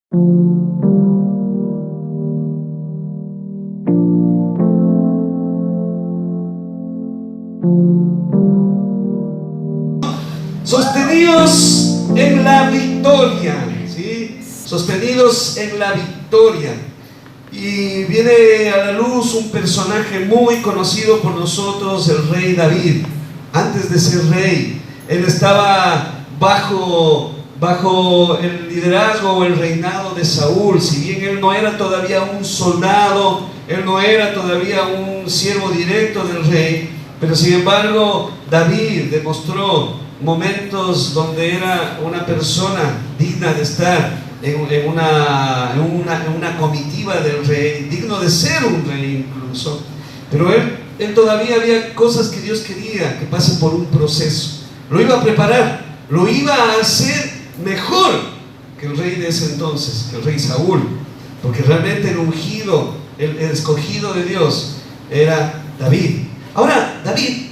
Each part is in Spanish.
Sostenidos en la victoria, ¿sí? Sostenidos en la victoria. Y viene a la luz un personaje muy conocido por nosotros, el rey David. Antes de ser rey, él estaba bajo el liderazgo o el reinado de Saúl. Si bien él no era todavía un soldado, él no era todavía un siervo directo del rey, pero sin embargo David demostró momentos donde era una persona digna de estar en una comitiva del rey, digno de ser un rey incluso. Pero él todavía había cosas que Dios quería que pasen por un proceso. Lo iba a preparar, lo iba a hacer mejor que el rey de ese entonces, que el rey Saúl, porque realmente el ungido, el escogido de Dios era David. Ahora, David,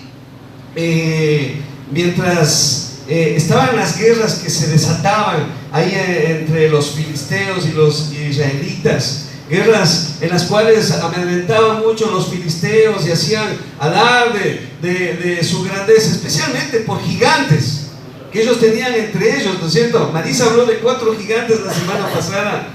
mientras estaban las guerras que se desataban ahí entre los filisteos y los israelitas, guerras en las cuales amedrentaban mucho los filisteos y hacían alarde de su grandeza, especialmente por gigantes que ellos tenían entre ellos, ¿no es cierto? Marisa habló de 4 gigantes la semana pasada,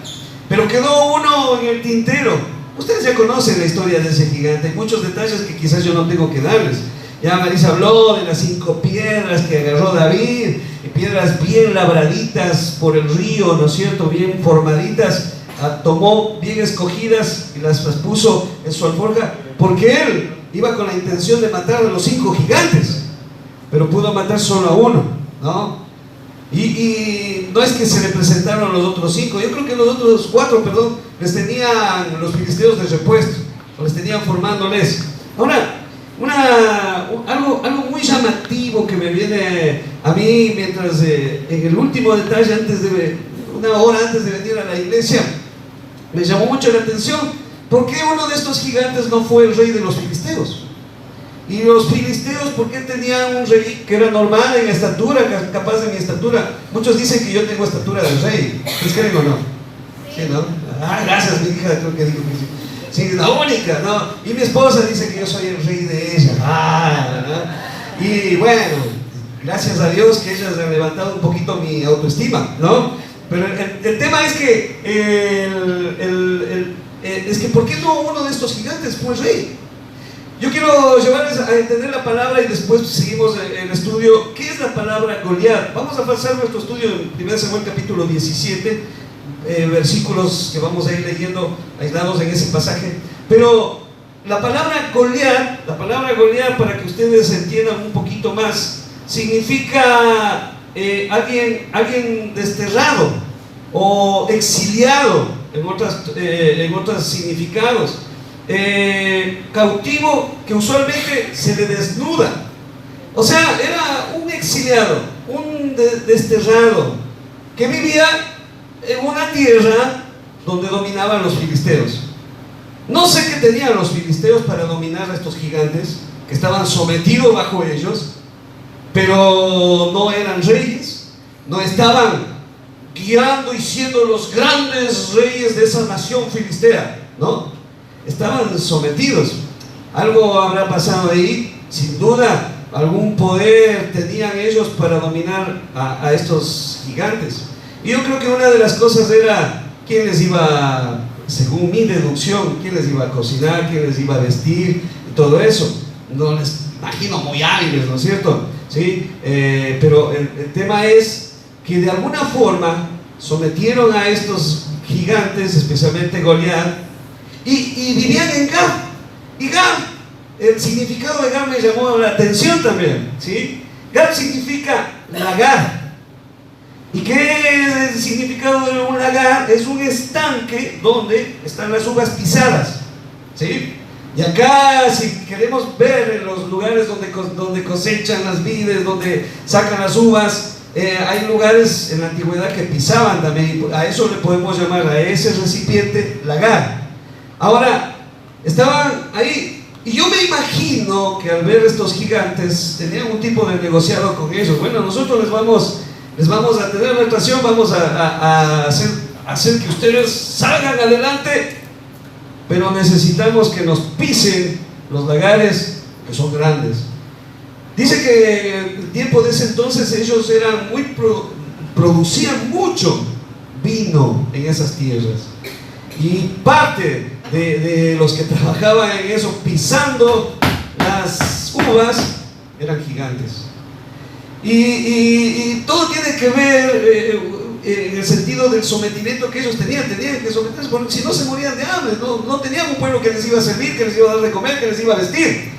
pero quedó uno en el tintero. Ustedes ya conocen la historia de ese gigante, hay muchos detalles que quizás yo no tengo que darles. Ya Marisa habló de las 5 piedras que agarró David, y piedras bien labraditas por el río, ¿no es cierto? Bien formaditas, tomó bien escogidas y las puso en su alforja, porque él iba con la intención de matar a los 5 gigantes, pero pudo matar solo a uno, ¿no? Y no es que se le presentaron los otros 5, yo creo que los otros 4, perdón, les tenían los filisteos de repuesto, o les tenían formándoles. Ahora, algo muy llamativo que me viene a mí mientras en el último detalle, una hora antes de venir a la iglesia, me llamó mucho la atención. ¿Por qué uno de estos gigantes no fue el rey de los filisteos? Y los filisteos, ¿por qué tenían un rey que era normal en estatura, capaz de mi estatura? Muchos dicen que yo tengo estatura del rey. ¿Ustedes creen o no? Sí, ¿no? Ah, gracias, mi hija, creo que dijo que sí. Sí, es la única, ¿no? Y mi esposa dice que yo soy el rey de ella. ¿No? Y bueno, gracias a Dios que ellas han levantado un poquito mi autoestima, ¿no? Pero el tema es que ¿por qué no uno de estos gigantes fue rey? Yo quiero llevarles a entender la palabra y después seguimos el estudio. ¿Qué es la palabra Goliat? Vamos a pasar nuestro estudio en 1 Samuel capítulo 17, versículos que vamos a ir leyendo aislados en ese pasaje. Pero la palabra Goliat, para que ustedes entiendan un poquito más, significa alguien desterrado o exiliado en otros significados. Cautivo, que usualmente se le desnuda. O sea, era un exiliado, un desterrado que vivía en una tierra donde dominaban los filisteos. No sé qué tenían los filisteos para dominar a estos gigantes que estaban sometidos bajo ellos, pero no eran reyes, no estaban guiando y siendo los grandes reyes de esa nación filistea, ¿no? Estaban sometidos. Algo habrá pasado ahí, sin duda, algún poder tenían ellos para dominar a estos gigantes. Y yo creo que una de las cosas era quién les iba, según mi deducción, quién les iba a cocinar, quién les iba a vestir y todo eso. No les imagino muy hábiles, ¿no es cierto? ¿Sí? Pero el tema es que de alguna forma sometieron a estos gigantes, especialmente Goliat, y vivían en Gad. Y Gad, el significado de Gad me llamó la atención también, ¿sí? Gad significa lagar. ¿Y qué es el significado de un lagar? Es un estanque donde están las uvas pisadas, ¿sí? Y acá, si queremos ver en los lugares donde cosechan las vides, donde sacan las uvas, hay lugares en la antigüedad que pisaban también. A eso le podemos llamar, a ese recipiente, lagar. Ahora, estaban ahí, y yo me imagino que al ver estos gigantes tenían un tipo de negociado con ellos. Bueno, nosotros les vamos a tener nuestra acción, vamos a hacer que ustedes salgan adelante, pero necesitamos que nos pisen los lagares que son grandes. Dice que en el tiempo de ese entonces ellos eran producían mucho vino en esas tierras, y parte de los que trabajaban en eso pisando las uvas eran gigantes. Y todo tiene que ver en el sentido del sometimiento que ellos tenían que someterse, porque si no se morían de hambre, no tenían un pueblo que les iba a servir, que les iba a dar de comer, que les iba a vestir.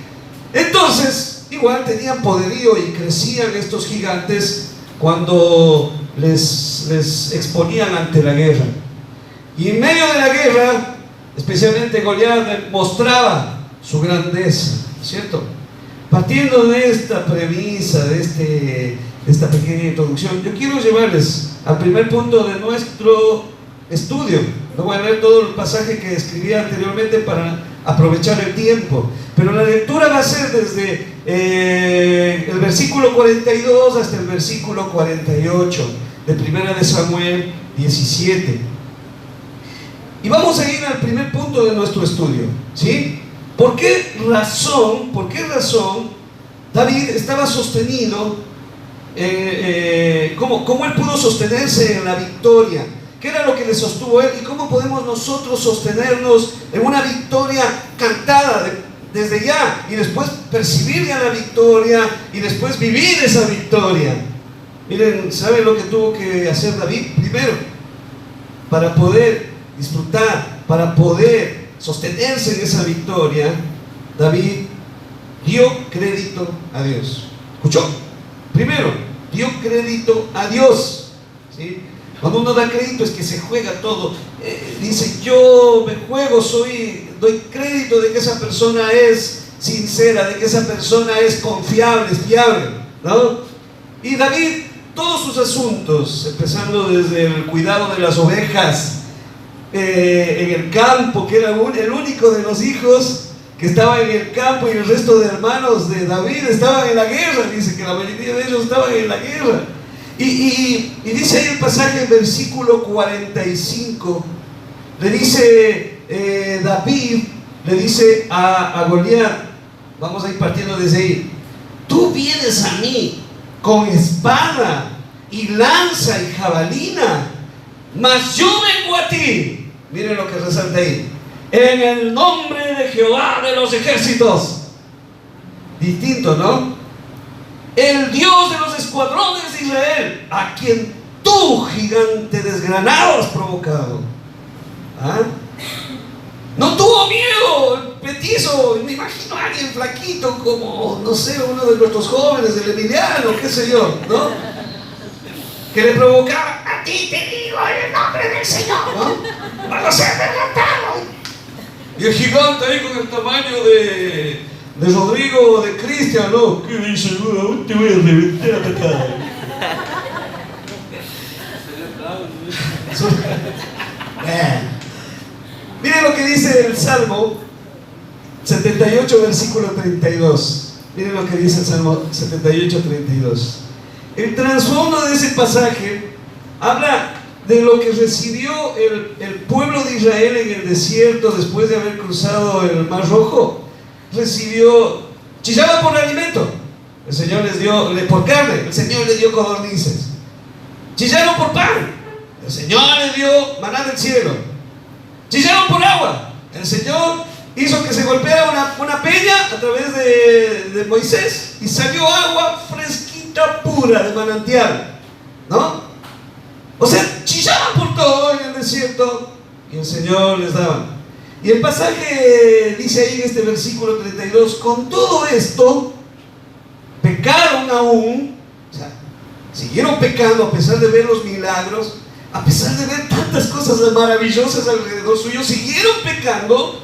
Entonces igual tenían poderío y crecían estos gigantes cuando les exponían ante la guerra. Y en medio de la guerra, especialmente Goliat mostraba su grandeza, ¿cierto? Partiendo de esta premisa, de esta pequeña introducción, yo quiero llevarles al primer punto de nuestro estudio. No voy a leer todo el pasaje que escribí anteriormente para aprovechar el tiempo, pero la lectura va a ser desde el versículo 42 hasta el versículo 48 de 1 de Samuel 17. Y vamos a ir al primer punto de nuestro estudio, ¿sí? ¿Por qué razón David estaba sostenido? ¿Cómo él pudo sostenerse en la victoria? ¿Qué era lo que le sostuvo él? ¿Y cómo podemos nosotros sostenernos en una victoria cantada desde ya, y después percibir ya la victoria, y después vivir esa victoria? Miren, ¿saben lo que tuvo que hacer David? Primero, para poder disfrutar, para poder sostenerse en esa victoria, David dio crédito a Dios. ¿Escuchó? Primero, dio crédito a Dios, ¿sí? Cuando uno da crédito es que se juega todo. Dice, yo me juego, doy crédito de que esa persona es sincera, de que esa persona es confiable, es fiable, ¿no? Y David, todos sus asuntos, empezando desde el cuidado de las ovejas en el campo, que era el único de los hijos que estaba en el campo, y el resto de hermanos de David estaban en la guerra. Dice que la mayoría de ellos estaban en la guerra. Y dice ahí el pasaje en versículo 45, le dice David, le dice a Goliat, vamos a ir partiendo desde ahí: tú vienes a mí con espada y lanza y jabalina, mas yo vengo a ti. Miren lo que resalta ahí: en el nombre de Jehová de los ejércitos. Distinto, ¿no? El Dios de los escuadrones de Israel, a quien tú, gigante desgranado, has provocado. ¿Ah? No tuvo miedo el petizo. Me imagino a alguien flaquito como, no sé, uno de nuestros jóvenes, el Emiliano, qué sé yo, ¿no? Que le provocaba: a ti te digo en el nombre del Señor, ¿no? Vas a ser derrotado. Y el gigante ahí con el tamaño de Rodrigo o de Cristian, ¿no? ¿Qué dice? Te voy a reventar a patada. Miren lo que dice el Salmo 78, versículo 32. Miren lo que dice el Salmo 78, 32. El trasfondo de ese pasaje habla de lo que recibió el pueblo de Israel en el desierto después de haber cruzado el Mar Rojo. Chillaban por alimento, el Señor les dio por carne, el Señor les dio codornices. Chillaron por pan, el Señor les dio maná del cielo. Chillaron por agua, el Señor hizo que se golpeara una peña a través de Moisés, y salió agua fresquita, pura, de manantial, ¿no? O sea, chillaban por todo en el desierto, y el Señor les daba. Y el pasaje dice ahí en este versículo 32, con todo esto, pecaron aún, o sea, siguieron pecando a pesar de ver los milagros, a pesar de ver tantas cosas maravillosas alrededor suyo, siguieron pecando.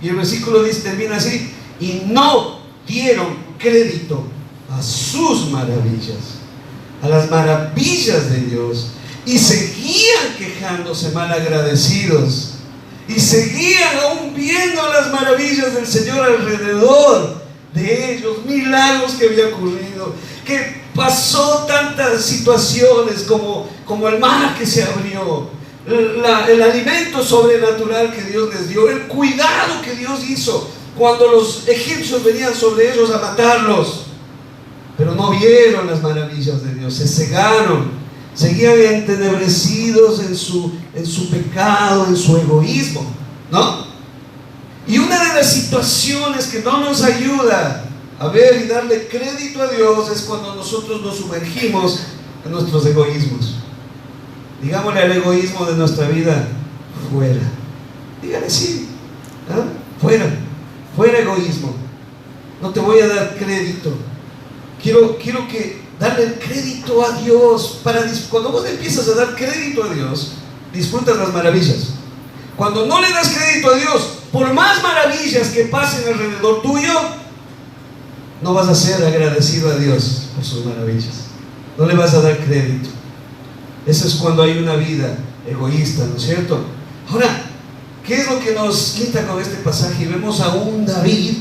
Y el versículo termina así: y no dieron crédito a sus maravillas, a las maravillas de Dios, y seguían quejándose malagradecidos. Y seguían aún viendo las maravillas del Señor alrededor de ellos, milagros que había ocurrido, que pasó tantas situaciones como el mar que se abrió, el alimento sobrenatural que Dios les dio, el cuidado que Dios hizo cuando los egipcios venían sobre ellos a matarlos. Pero no vieron las maravillas de Dios, se cegaron, seguían entenebrecidos en su pecado, en su egoísmo, ¿no? Y una de las situaciones que no nos ayuda a ver y darle crédito a Dios es cuando nosotros nos sumergimos en nuestros egoísmos. Digámosle al egoísmo de nuestra vida: fuera. Dígale sí, ¿ah? Fuera egoísmo. No te voy a dar crédito. Quiero que darle el crédito a Dios. Cuando vos empiezas a dar crédito a Dios, disfrutas las maravillas. Cuando no le das crédito a Dios, por más maravillas que pasen alrededor tuyo, no vas a ser agradecido a Dios por sus maravillas. No le vas a dar crédito. Eso es cuando hay una vida egoísta, ¿no es cierto? Ahora, ¿qué es lo que nos quita con este pasaje? Vemos a un David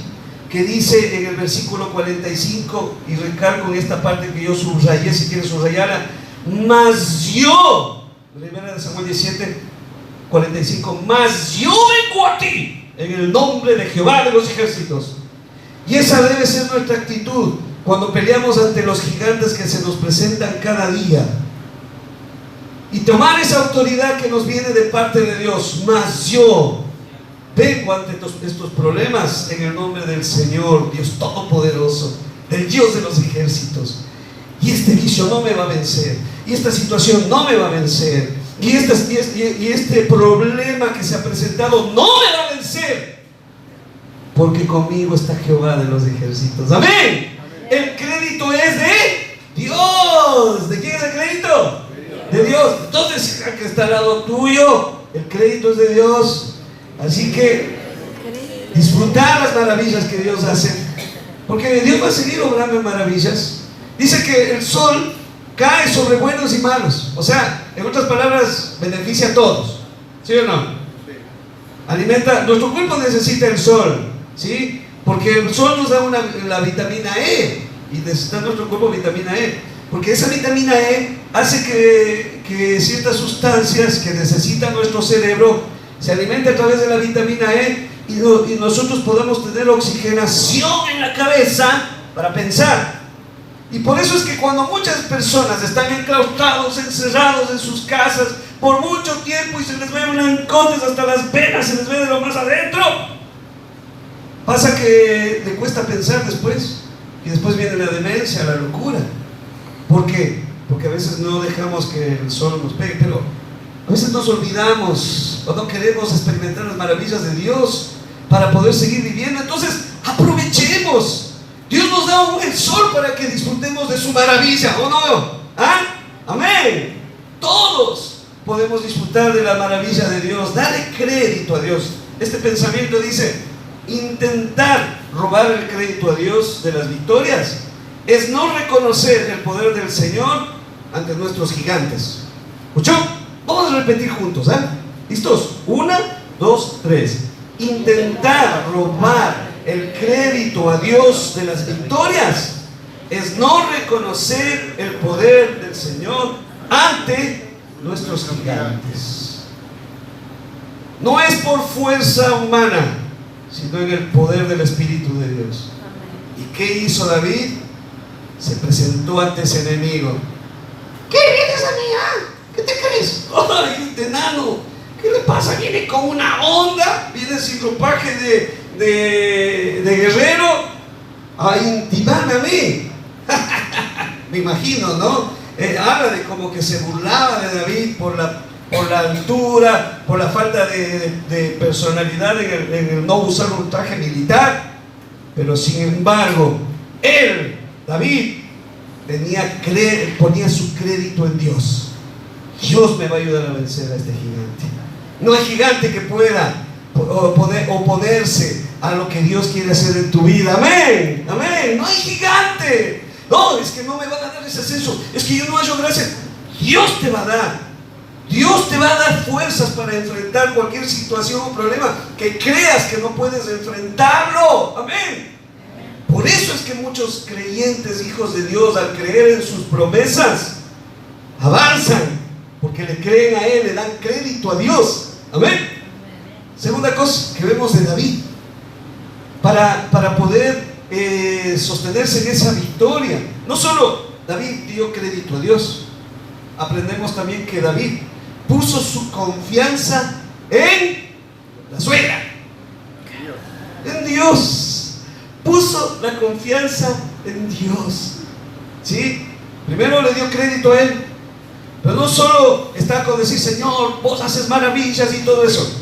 que dice en el versículo 45, y recalco en esta parte que yo subrayé, si quieres subrayarla: mas yo, primera de Samuel 17, 45, mas yo vengo a ti en el nombre de Jehová de los ejércitos. Y esa debe ser nuestra actitud cuando peleamos ante los gigantes que se nos presentan cada día, y tomar esa autoridad que nos viene de parte de Dios. Mas yo vengo ante estos problemas en el nombre del Señor, Dios Todopoderoso, del Dios de los ejércitos. Y este vicio no me va a vencer, y esta situación no me va a vencer, y este problema que se ha presentado no me va a vencer, porque conmigo está Jehová de los ejércitos. Amén. El crédito es de Dios. ¿De quién es el crédito? De Dios. Entonces, el que está al lado tuyo, el crédito es de Dios. Así que disfrutar las maravillas que Dios hace, porque Dios va a seguir obrando maravillas. Dice que el sol cae sobre buenos y malos. O sea, en otras palabras, beneficia a todos. ¿Sí o no? Alimenta. Nuestro cuerpo necesita el sol, ¿sí? Porque el sol nos da la vitamina E, y necesita nuestro cuerpo vitamina E, porque esa vitamina E hace que ciertas sustancias que necesita nuestro cerebro se alimenta a través de la vitamina E, y nosotros podemos tener oxigenación en la cabeza para pensar. Y por eso es que cuando muchas personas están enclaustrados, encerrados en sus casas por mucho tiempo, y se les ven blancotes hasta las venas, se les ve de lo más adentro, pasa que le cuesta pensar después, y después viene la demencia, la locura. ¿Por qué? Porque a veces no dejamos que el sol nos pegue, pero a veces nos olvidamos o no queremos experimentar las maravillas de Dios para poder seguir viviendo. Entonces, aprovechemos. Dios nos da el sol para que disfrutemos de su maravilla, ¿o no? ¿Ah? Amén. Todos podemos disfrutar de la maravilla de Dios. Dale crédito a Dios. Este pensamiento dice: intentar robar el crédito a Dios de las victorias es no reconocer el poder del Señor ante nuestros gigantes. ¿Escuchó? Vamos a repetir juntos, ¿eh? ¿Listos? 1, 2, 3. Intentar robar el crédito a Dios de las victorias es no reconocer el poder del Señor ante nuestros gigantes. No es por fuerza humana, sino en el poder del Espíritu de Dios. ¿Y qué hizo David? Se presentó ante ese enemigo. ¿Qué vienes a mí? ¿Ah? ¿Qué te crees? ¡Ay, este enano! ¿Qué le pasa? Viene con una onda, viene sin ropaje de guerrero a intimarme a mí. Me imagino, ¿no? Habla de como que se burlaba de David por la altura, por la falta de personalidad en el no usar un traje militar. Pero sin embargo, David, ponía su crédito en Dios. Dios me va a ayudar a vencer a este gigante. No hay gigante que pueda oponerse a lo que Dios quiere hacer en tu vida. Amén, amén. No hay gigante. No, es que no me van a dar ese ascenso, es que yo no hallo gracia. Dios te va a dar. Dios te va a dar fuerzas para enfrentar cualquier situación o problema que creas que no puedes enfrentarlo. Amén. Por eso es que muchos creyentes, hijos de Dios, al creer en sus promesas, avanzan porque le creen a Él, le dan crédito a Dios. Amén. Segunda cosa que vemos de David, para poder sostenerse en esa victoria, no solo David dio crédito a Dios, aprendemos también que David puso su confianza en la suegra, en Dios. Puso la confianza en Dios, ¿sí? Primero le dio crédito a Él, pero no solo está con decir, Señor, vos haces maravillas y todo eso.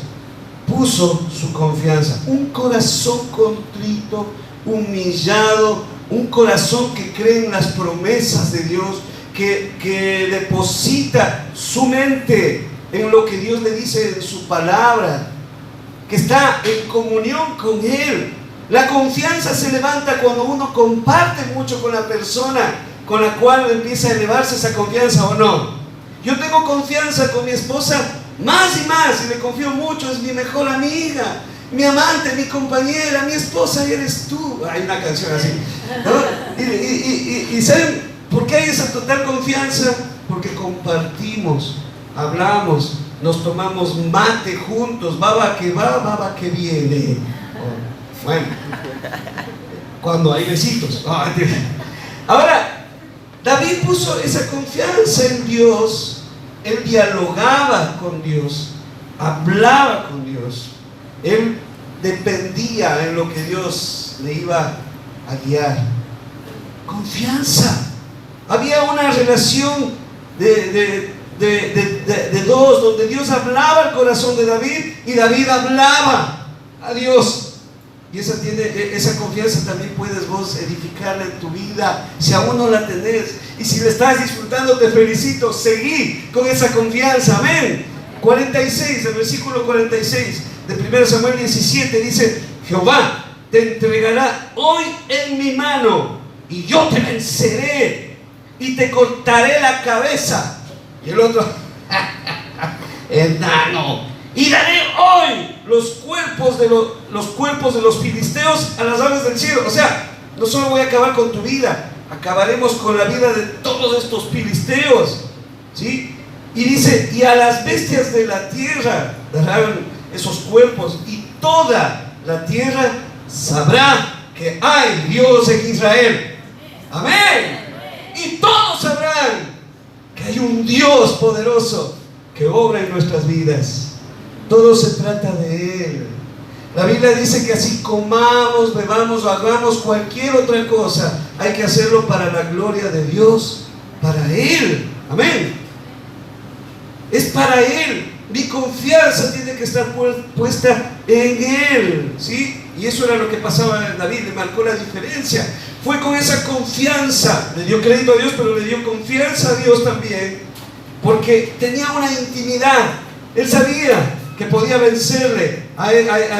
Puso su confianza, un corazón contrito, humillado, un corazón que cree en las promesas de Dios, que deposita su mente en lo que Dios le dice en su palabra, que está en comunión con Él. La confianza se levanta cuando uno comparte mucho con la persona con la cual empieza a elevarse esa confianza, ¿o no? Yo tengo confianza con mi esposa más y más, y le confío mucho, es mi mejor amiga, mi amante, mi compañera, mi esposa, y eres tú. Hay una canción así, ¿no? Y ¿saben por qué hay esa total confianza? Porque compartimos, hablamos, nos tomamos mate juntos, baba que va, baba que viene. Bueno, cuando hay besitos. Ahora, David puso esa confianza en Dios. Él dialogaba con Dios, hablaba con Dios. Él dependía en lo que Dios le iba a guiar. Confianza. Había una relación de dos, donde Dios hablaba al corazón de David y David hablaba a Dios. Y esa confianza también puedes vos edificarla en tu vida, si aún no la tenés. Y si la estás disfrutando, te felicito. Seguí con esa confianza. Amén. 46, el versículo 46 de 1 Samuel 17 dice: Jehová te entregará hoy en mi mano, y yo te venceré y te cortaré la cabeza. Y el otro, enano, y daré hoy los cuerpos de los filisteos a las aves del cielo. O sea, no solo voy a acabar con tu vida, acabaremos con la vida de todos estos filisteos, ¿sí? Y dice, y a las bestias de la tierra darán esos cuerpos, y toda la tierra sabrá que hay Dios en Israel. Amén. Y todos sabrán que hay un Dios poderoso que obra en nuestras vidas. Todo se trata de Él. La Biblia dice que así comamos, bebamos o hagamos cualquier otra cosa, hay que hacerlo para la gloria de Dios, para Él. Amén. Es para Él. Mi confianza tiene que estar puesta en Él, ¿sí? Y eso era lo que pasaba a David, le marcó la diferencia. Fue con esa confianza, le dio crédito a Dios, pero le dio confianza a Dios también, porque tenía una intimidad. Él sabía que podía vencerle a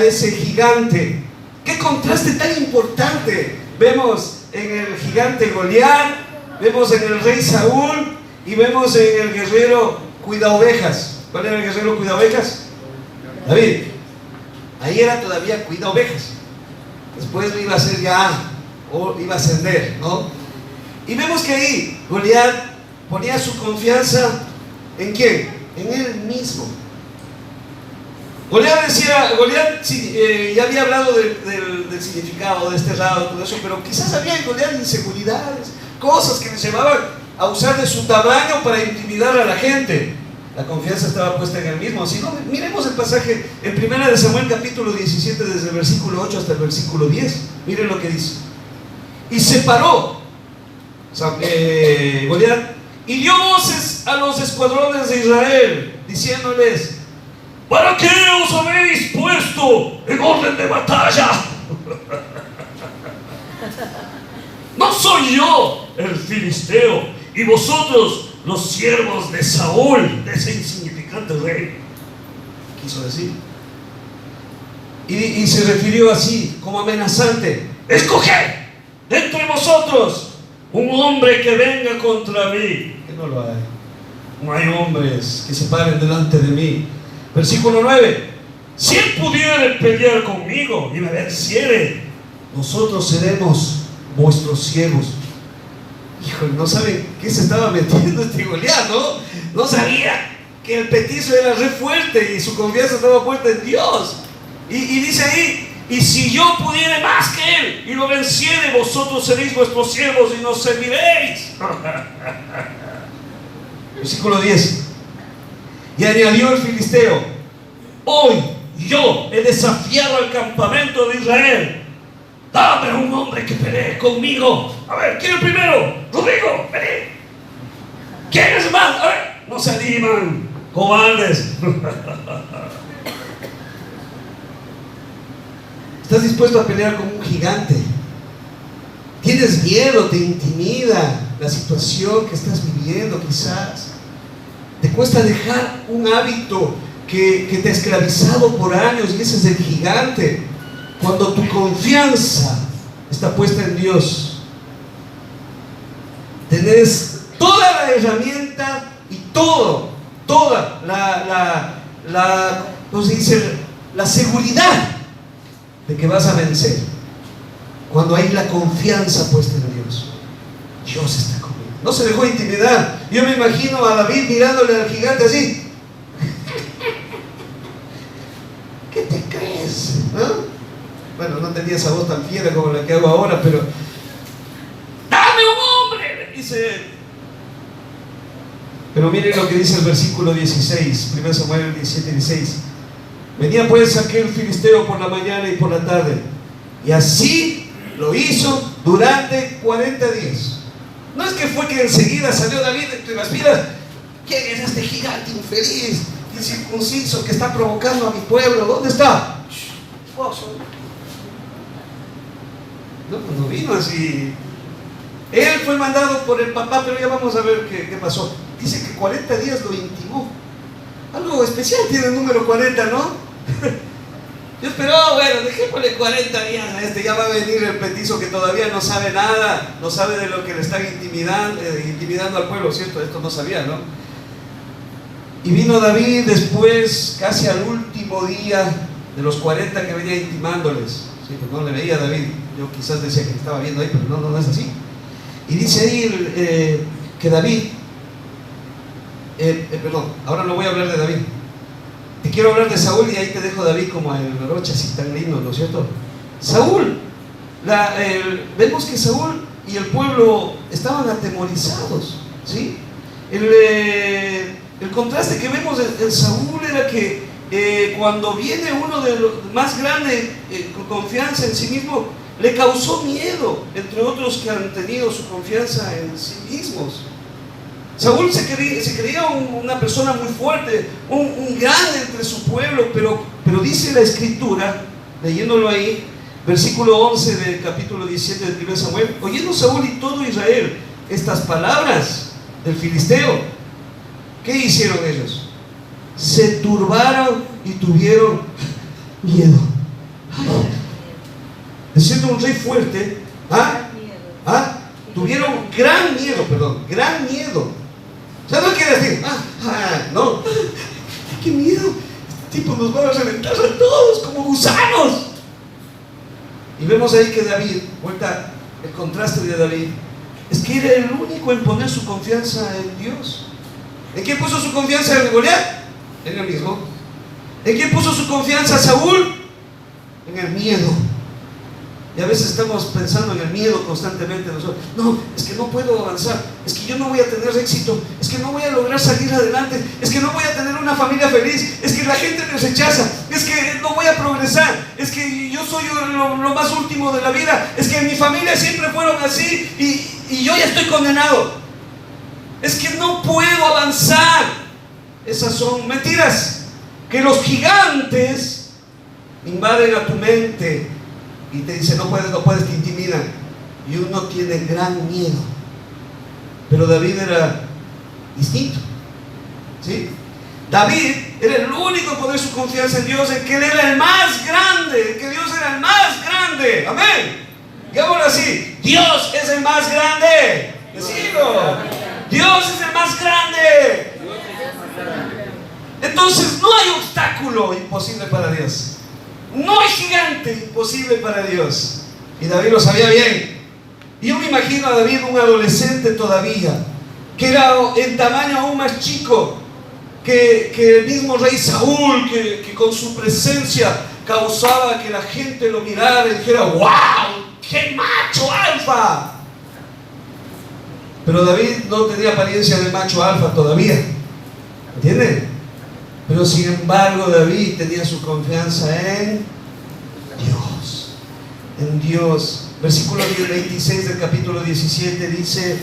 ese gigante. ¡Qué contraste tan importante! Vemos en el gigante Goliat, vemos en el rey Saúl y vemos en el guerrero cuida ovejas. ¿Cuál era el guerrero cuida ovejas? David. Ahí era todavía cuida ovejas. Después lo iba a hacer ya, o iba a ascender, ¿no? Y vemos que ahí Goliat ponía su confianza ¿en quién? En él mismo. Goliat ya había hablado del significado, desterrado, todo eso, pero quizás había en Goliat inseguridades, cosas que le llevaban a usar de su tamaño para intimidar a la gente. La confianza estaba puesta en él mismo. Si no, miremos el pasaje en 1 Samuel capítulo 17, desde el versículo 8 hasta el versículo 10. Miren lo que dice. Y se paró Goliat y dio voces a los escuadrones de Israel, diciéndoles: ¿para qué os habéis puesto en orden de batalla? ¿No soy yo el filisteo y vosotros los siervos de Saúl, de ese insignificante rey? Quiso decir. Y se refirió así, como amenazante: escoged entre vosotros un hombre que venga contra mí. Que no lo hay. No hay hombres que se paren delante de mí. Versículo 9: si él pudiera pelear conmigo y me venciere, nosotros seremos vuestros siervos. Híjole, no saben qué se estaba metiendo este Goliat, ¿no? No sabía que el petizo era re fuerte y su confianza estaba puesta en Dios. Y dice ahí, y si yo pudiere más que él y lo venciere, vosotros seréis vuestros siervos y nos serviréis. Versículo 10. Y añadió el filisteo: hoy yo he desafiado al campamento de Israel. Dame un hombre que pelee conmigo. A ver, ¿quién es el primero? Rodrigo, vení. ¿Quién es más? A ver, no se animan, cobardes. ¿Estás dispuesto a pelear con un gigante? ¿Tienes miedo? ¿Te intimida la situación que estás viviendo quizás? ¿Te cuesta dejar un hábito que te ha esclavizado por años y ese es el gigante? Cuando tu confianza está puesta en Dios, tenés toda la herramienta y toda ¿cómo se dice? La seguridad de que vas a vencer. Cuando hay la confianza puesta en Dios, Dios está conmigo. No se dejó intimidar. Yo me imagino a David mirándole al gigante así. ¿Qué te crees? ¿No? Bueno, no tenía esa voz tan fiera como la que hago ahora, pero ¡dame un hombre!, le dice él. Pero miren lo que dice el versículo 16, 1 Samuel 17:16. Venía pues aquel filisteo por la mañana y por la tarde, y así lo hizo durante 40 días. No es que fue que enseguida salió David entre las filas. ¿Quién es este gigante infeliz, incircunciso que está provocando a mi pueblo? ¿Dónde está? No vino así. Él fue mandado por el papá, pero ya vamos a ver qué pasó. Dice que 40 días lo intimó. Algo especial tiene el número 40, ¿no? Yo esperaba, bueno, dejémosle 40 días a este. Ya va a venir el petizo que todavía no sabe nada, no sabe de lo que le están intimidando al pueblo, ¿cierto? Esto no sabía, ¿no? Y vino David después, casi al último día de los 40 que venía intimándoles. Sí, pues no le veía a David. Yo quizás decía que estaba viendo ahí, pero no es así. Y dice ahí que David, perdón, ahora no voy a hablar de David. Te quiero hablar de Saúl y ahí te dejo David como el rocha así tan lindo, ¿no es cierto? Saúl, vemos que Saúl y el pueblo estaban atemorizados, ¿sí? El contraste que vemos en Saúl era que cuando viene uno de los más grandes con confianza en sí mismo, le causó miedo, entre otros que han tenido su confianza en sí mismos. Saúl se creía una persona muy fuerte, un grande entre su pueblo, pero dice la escritura, leyéndolo ahí, versículo 11 del capítulo 17 de 1 Samuel: oyendo Saúl y todo Israel estas palabras del filisteo, ¿qué hicieron ellos? Se turbaron y tuvieron miedo. Siendo un rey fuerte, tuvieron gran miedo. O sea, no quiere decir, no, qué miedo, este tipo nos va a reventar a todos como gusanos. Y vemos ahí que David, vuelta el contraste de David, es que era el único en poner su confianza en Dios. ¿En quién puso su confianza en Goliat? En el mismo. ¿En quién puso su confianza Saúl? En el miedo. Y a veces estamos pensando en el miedo constantemente nosotros. No, es que no puedo avanzar, es que yo no voy a tener éxito, es que no voy a lograr salir adelante, es que no voy a tener una familia feliz, es que la gente me rechaza, es que no voy a progresar, es que yo soy lo más último de la vida, es que en mi familia siempre fueron así y yo ya estoy condenado, es que no puedo avanzar. Esas son mentiras. Que los gigantes invaden a tu mente y te dicen no puedes, te intimidan, y uno tiene gran miedo. Pero David era distinto, ¿sí? David era el único en poner su confianza en Dios, en que Él era el más grande, en que Dios era el más grande. Amén. Digámoslo así: Dios es el más grande. Decilo. Dios es el más grande. Entonces no hay obstáculo imposible para Dios. No hay gigante imposible para Dios. Y David lo sabía bien. Y yo me imagino a David, un adolescente todavía, que era en tamaño aún más chico, que el mismo rey Saúl, que con su presencia causaba que la gente lo mirara y dijera: ¡wow! ¡Qué macho alfa! Pero David no tenía apariencia de macho alfa todavía, ¿entienden? Pero sin embargo David tenía su confianza en Dios, en Dios. Versículo 26 del capítulo 17 dice: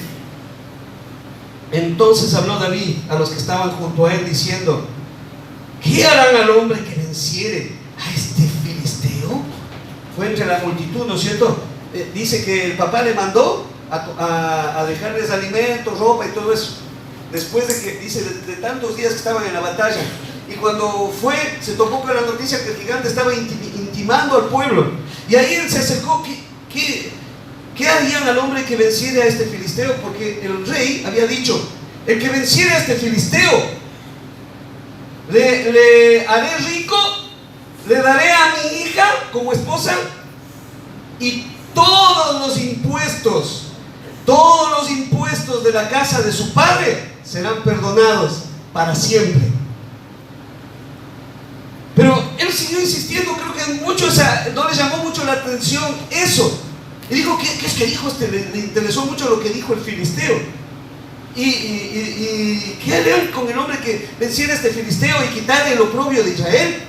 entonces habló David a los que estaban junto a él diciendo: ¿qué harán al hombre que venciere a este filisteo? Fue entre la multitud, ¿no es cierto? Dice que el papá le mandó a dejarles alimentos, ropa y todo eso, después de que, dice, de tantos días que estaban en la batalla. Y cuando fue, se topó con la noticia que el gigante estaba intimando al pueblo, y ahí él se acercó. ¿Qué harían al hombre que venciere a este filisteo? Porque el rey había dicho: el que venciere a este filisteo, le haré rico, le daré a mi hija como esposa, y todos los impuestos de la casa de su padre serán perdonados para siempre. Pero él siguió insistiendo. Creo que no le llamó mucho la atención eso. Y dijo: ¿qué es que dijo este? Le interesó mucho lo que dijo el filisteo. ¿Y qué harían con el hombre que venciera a este filisteo y quitarle el oprobio de Israel?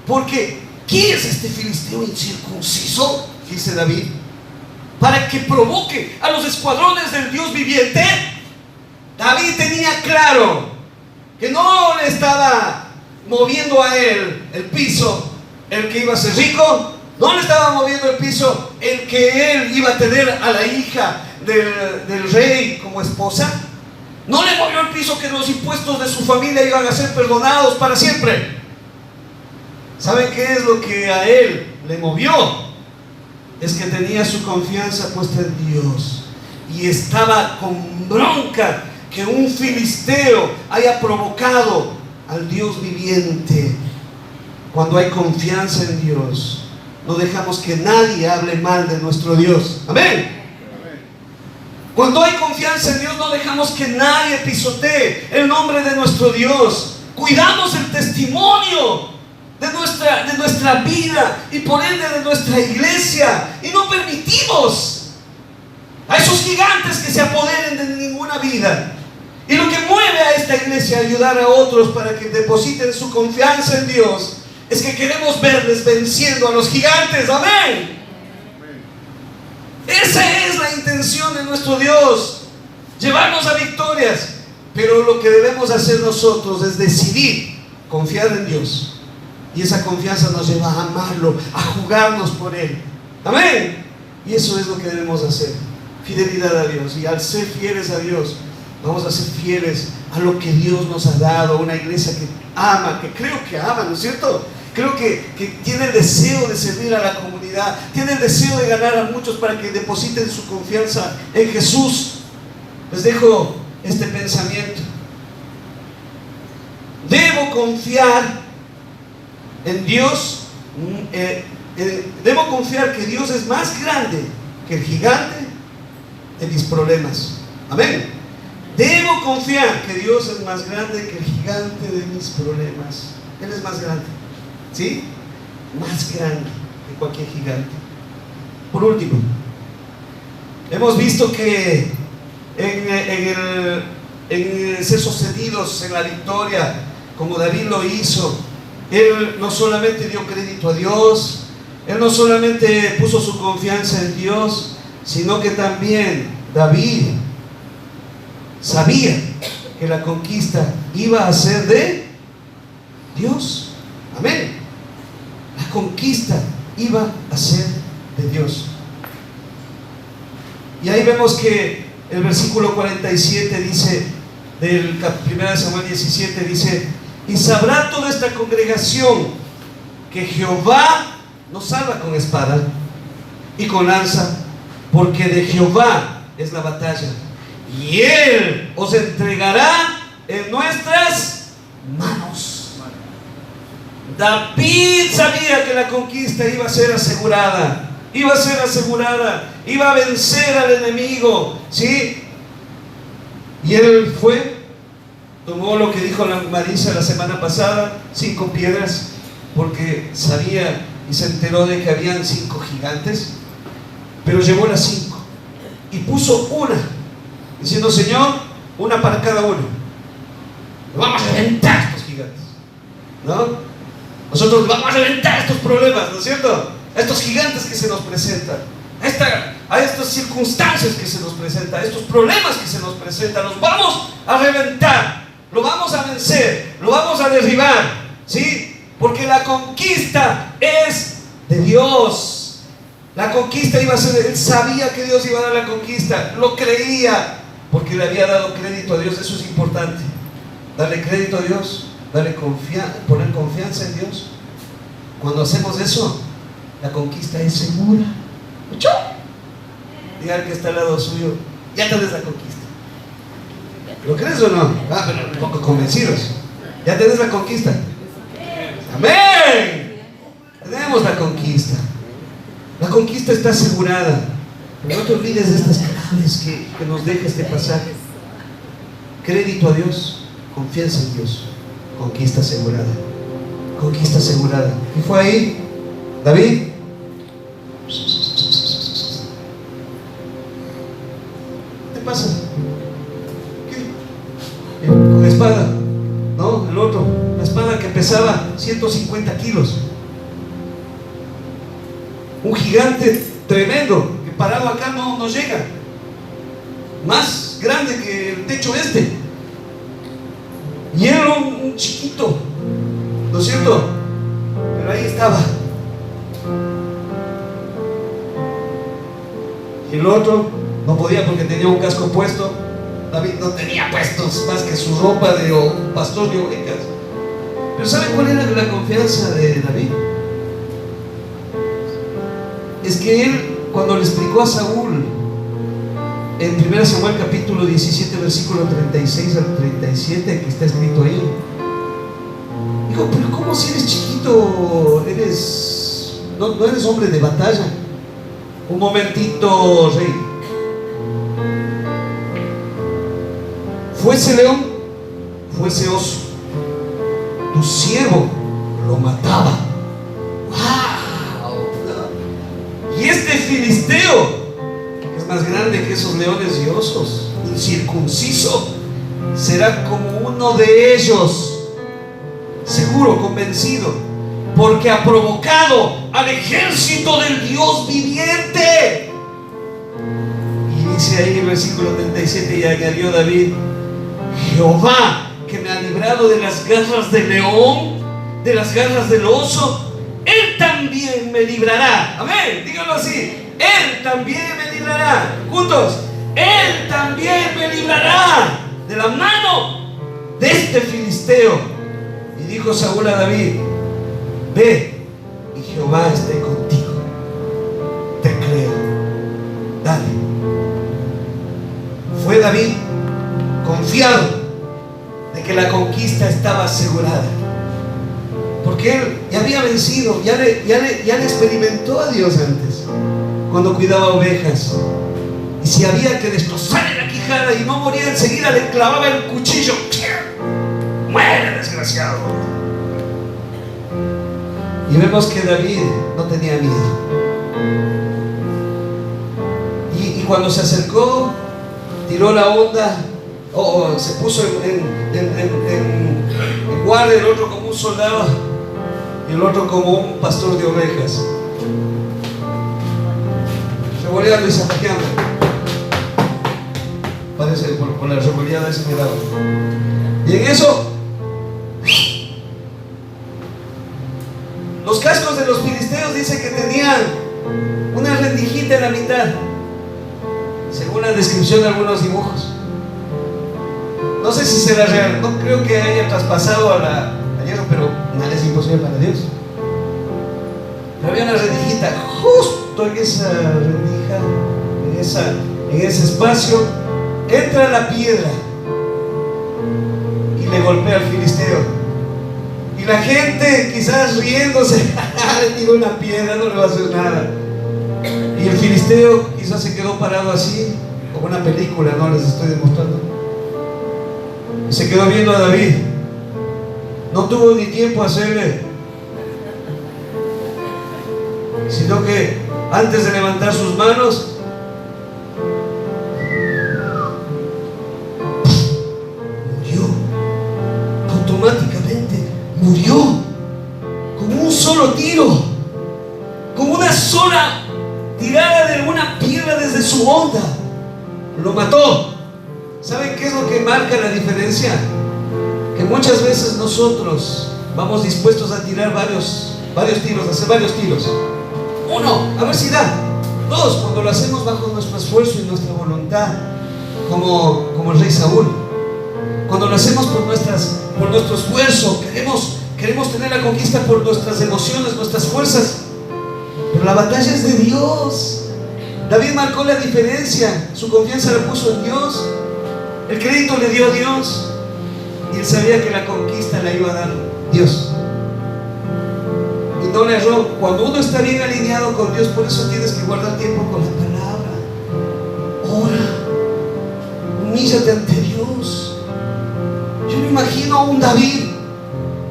Porque ¿quién es este filisteo incircunciso?, dice David, para que provoque a los escuadrones del Dios viviente. David tenía claro que no le estaba moviendo a él el piso el que iba a ser rico, no le estaba moviendo el piso el que él iba a tener a la hija del rey como esposa, no le movió el piso que los impuestos de su familia iban a ser perdonados para siempre. ¿Saben qué es lo que a él le movió? Es que tenía su confianza puesta en Dios y estaba con bronca que un filisteo haya provocado al Dios viviente. Cuando hay confianza en Dios, no dejamos que nadie hable mal de nuestro Dios. Amén. Cuando hay confianza en Dios, no dejamos que nadie pisotee el nombre de nuestro Dios. Cuidamos el testimonio de nuestra vida y por ende de nuestra iglesia, y no permitimos a esos gigantes que se apoderen de ninguna vida. Y lo que mueve a esta iglesia a ayudar a otros para que depositen su confianza en Dios es que queremos verles venciendo a los gigantes. Amén. Esa es la intención de nuestro Dios, llevarnos a victorias. Pero lo que debemos hacer nosotros es decidir confiar en Dios, y esa confianza nos lleva a amarlo, a jugarnos por Él. Amén. Y eso es lo que debemos hacer: fidelidad a Dios. Y al ser fieles a Dios, vamos a ser fieles a lo que Dios nos ha dado. Una iglesia que ama, que creo que ama, ¿no es cierto? Creo que tiene el deseo de servir a la comunidad, tiene el deseo de ganar a muchos para que depositen su confianza en Jesús. Les dejo este pensamiento: debo confiar en Dios, debo confiar que Dios es más grande que el gigante de mis problemas. Amén. Debo confiar que Dios es más grande que el gigante de mis problemas. Él es más grande, ¿sí? Más grande que cualquier gigante. Por último, hemos visto que en ser sostenidos en la victoria, como David lo hizo, él no solamente dio crédito a Dios, él no solamente puso su confianza en Dios, sino que también David sabía que la conquista iba a ser de Dios. Amén. La conquista iba a ser de Dios. Y ahí vemos que el versículo 47 dice, del 1 Samuel 17, dice: y sabrá toda esta congregación que Jehová nos salva con espada y con lanza, porque de Jehová es la batalla, y Él os entregará en nuestras manos. David sabía que la conquista iba a ser asegurada, iba a vencer al enemigo, ¿sí? Y él fue Tomó lo que dijo la Marisa la semana pasada, 5 piedras, porque sabía y se enteró de que habían 5 gigantes, pero llevó las 5 y puso una, diciendo: Señor, una para cada uno. Vamos a reventar estos gigantes, ¿no? Nosotros vamos a reventar estos problemas, ¿no es cierto? A estos gigantes que se nos presentan, a estas circunstancias que se nos presentan, a estos problemas que se nos presentan, los vamos a reventar, lo vamos a vencer, lo vamos a derribar, ¿sí? Porque la conquista es de Dios. La conquista iba a ser, él sabía que Dios iba a dar la conquista, lo creía, porque le había dado crédito a Dios. Eso es importante, darle crédito a Dios, poner confianza en Dios. Cuando hacemos eso, la conquista es segura. ¿Escuchó? Diga al que está al lado suyo: ya tenés la conquista. ¿Lo crees o no? Pero un poco convencidos. Ya tenés la conquista. ¡Amén! Tenemos la conquista. La conquista está asegurada. Pero no te olvides de estas claves que nos deja este pasaje. Crédito a Dios, confianza en Dios, conquista asegurada. Conquista asegurada. ¿Y fue ahí? David. ¿Qué pasa? ¿Qué? Con la espada, ¿no? El otro, la espada que pesaba 150 kilos. Un gigante tremendo que parado acá no llega. Más grande que el techo este. Y era un chiquito, ¿no es cierto? Pero ahí estaba. Y el otro no podía porque tenía un casco puesto. David no tenía puestos más que su ropa de pastor de ovejas. Pero ¿saben cuál era la confianza de David? Es que él, cuando le explicó a Saúl en 1 Samuel capítulo 17 versículo 36 al 37, que está escrito ahí, dijo: pero ¿cómo si eres chiquito? No eres hombre de batalla. Un momentito, rey. Fuese león, fuese oso, tu siervo lo mataba. ¡Wow! Y este filisteo, que es más grande que esos leones y osos, incircunciso, será como uno de ellos, seguro, convencido, porque ha provocado al ejército del Dios viviente. Y dice ahí en el versículo 37, y añadió David: Jehová, que me ha librado de las garras del león, de las garras del oso, Él también me librará. Amén, díganlo así: Él también me librará. Juntos: Él también me librará de la mano de este filisteo. Y dijo Saúl a David: ve, y Jehová esté contigo. Te creo, dale. Fue David confiado de que la conquista estaba asegurada, porque él ya había vencido, ya le experimentó a Dios antes, cuando cuidaba ovejas. Y si había que destrozarle la quijada y no moría enseguida, le clavaba el cuchillo. ¡Muere, desgraciado! Y vemos que David no tenía miedo. Y cuando se acercó, tiró la onda, se puso en guardia, el otro como un soldado y el otro como un pastor de ovejas, revoleando y zapateando. Parece por la revoleada ese que daba. Y en eso, los cascos de los filisteos dice que tenían una rendijita en la mitad, según la descripción de algunos dibujos. No sé si será real, no creo que haya traspasado a hierro, pero nada es imposible para Dios. Pero había una rendijita justo en esa rendija, en ese espacio. Entra la piedra y le golpea al filisteo. Y la gente, quizás riéndose, le tiró una piedra, no le va a hacer nada. Y el filisteo quizás se quedó parado así, como una película, no les estoy demostrando. Y se quedó viendo a David. No tuvo ni tiempo a hacerle, sino que antes de levantar sus manos, murió. Automáticamente murió. Con un solo tiro, con una sola tirada de una piedra desde su honda, lo mató. ¿Saben qué es lo que marca la diferencia? Que muchas veces nosotros vamos dispuestos a tirar varios tiros, a hacer varios tiros. Uno, a ver si da. Dos, cuando lo hacemos bajo nuestro esfuerzo y nuestra voluntad, como el rey Saúl. Cuando lo hacemos por nuestro esfuerzo, queremos tener la conquista por nuestras emociones, nuestras fuerzas. Pero la batalla es de Dios. David marcó la diferencia. Su confianza la puso en Dios. El crédito le dio a Dios. Y él sabía que la conquista la iba a dar Dios. Y no le erró. Cuando uno está bien alineado con Dios, por eso tienes que guardar tiempo con la palabra. Ora. Humíllate ante Dios. Yo me imagino a un David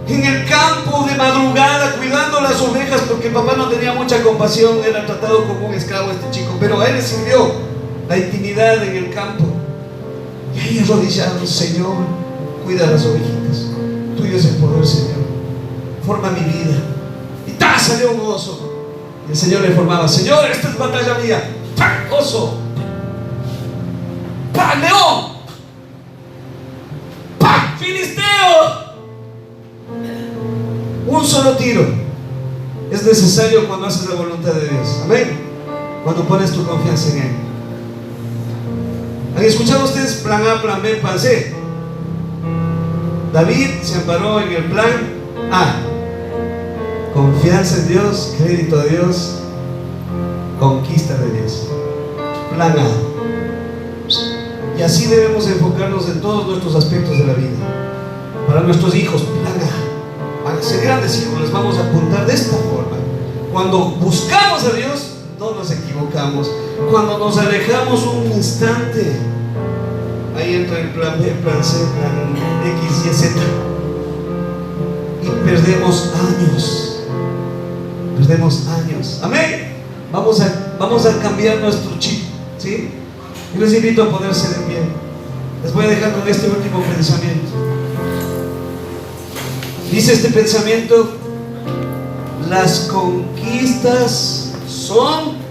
en el campo de madrugada cuidando las ovejas, porque el papá no tenía mucha compasión, era tratado como un esclavo este chico, pero a él le sirvió la intimidad en el campo. Y ahí arrodillado: Señor, cuida las ovejitas, tuyo es el poder, Señor, forma mi vida. Y ¡ta! Salió un oso, y el Señor le formaba: Señor, esta es batalla mía. ¡Pah! Oso. ¡Pah! León. ¡Pah! Filisteo. Un solo tiro es necesario cuando haces la voluntad de Dios. Amén. Cuando pones tu confianza en Él. ¿Han escuchado ustedes plan A, plan B, plan C? David se amparó en el plan A: confianza en Dios, crédito a Dios, conquista de Dios. Plan A. Y así debemos enfocarnos en todos nuestros aspectos de la vida. Para nuestros hijos, plan A. Para ser grandes hijos, les vamos a apuntar de esta forma. Cuando buscamos a Dios, no nos equivocamos. Cuando nos alejamos un instante, ahí entra el plan B, plan C, plan X, Y, Z, y perdemos años. Perdemos años. Amén. Vamos a cambiar nuestro chip, ¿sí? Y les invito a ponerse de pie. Les voy a dejar con este último pensamiento. Dice este pensamiento: las conquistas son...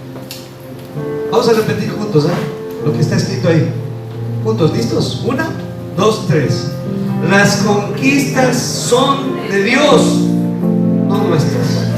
Vamos a repetir juntos, lo que está escrito ahí. Juntos, ¿listos? 1, 2, 3. Las conquistas son de Dios, no nuestras.